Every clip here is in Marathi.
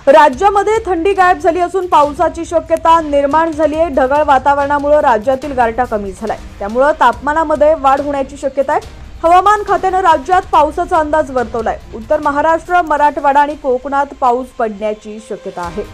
राज्यामध्ये थंडी गायब झाली असून पावसाची शक्यता निर्माण झाली आहे। ढगाळ वातावरणामुळे राज्यातील गारठा कमी झालाय, त्यामुळे तापमानामध्ये वाढ होण्याची शक्यता आहे। हवामान खात्याने राज्यात पावसाचा अंदाज वर्तवलाय। उत्तर महाराष्ट्र, मराठवाडा आणि कोकणात पाऊस पडण्याची शक्यता आहे।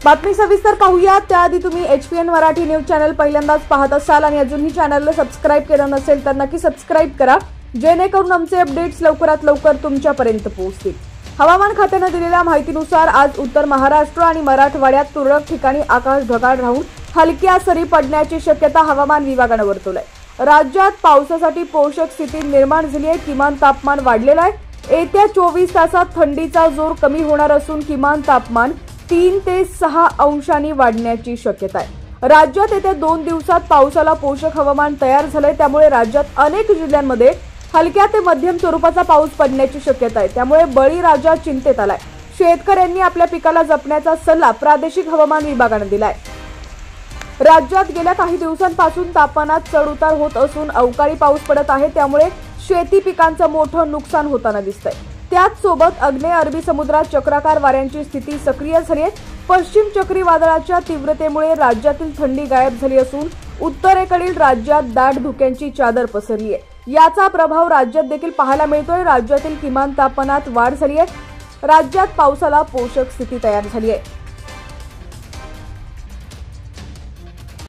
बातमी सविस्तर पाहूया त्याआधी तुम्ही HPN मराठी न्यूज चॅनल पहिल्यांदाच पाहत असाल आणि अजूनही चॅनलला सबस्क्राइब केलं नसेल तर नक्की सबस्क्राइब करा, जेणेकरून आमचे अपडेट्स लवकरात लवकर तुमच्यापर्यंत पोहोचतील। हवामान खात्याने दिलेल्या माहितीनुसार आज उत्तर महाराष्ट्र आणि मराठवाड्यात तुरळक ठिकाणी आकाश ढगाळ राहून हलक्या सरी पडण्याची शक्यता हवामान विभागाने वर्तवली। राज्यात पावसासाठी पोषक स्थिती निर्माण झाली आहे। किमान तापमान वाढलेलं आहे। येत्या 24 तासात थंडीचा जोर कमी होणार असून किमान तापमान 3 ते 6 अंशांनी वाढण्याची शक्यता आहे। राज्यात येत्या 2 दिवसात पावसाला पोषक हवामान तयार झालंय, त्यामुळे राज्यात अनेक जिल्ह्यांमध्ये हलक्या ते मध्यम स्वरूपाचा पाऊस पडण्याची शक्यता आहे। त्यामुळे बळीराजा चिंतेत आलाय। शेतकऱ्यांनी आपल्या पिकाला जपण्याचा सल्ला प्रादेशिक हवामान विभागाने दिलाय। राज्यात गेल्या काही दिवसांपासून तापमानात चढ-उतार होत असून अवकाळी पाऊस पडत आहे, त्यामुळे शेती पिकांचं मोठं नुकसान होताना दिसतंय। त्याच सोबत आग्नेय अरबी समुद्रात चक्राकार वाऱ्यांची स्थिती सक्रिय झाली आहे। पश्चिम चक्रीवादळाच्या तीव्रतेमुळे राज्यातील थंडी गायब झाली असून उत्तरेकडील राज्यात दाट धुक्यांची चादर पसरली आहे। याचा प्रभाव राज्यात देखील पाहायला मिळतोय। राज्यातील किमान तापमानात वाढ झाली आहे। राज्यात पावसाला पोषक स्थिती तयार झाली आहे।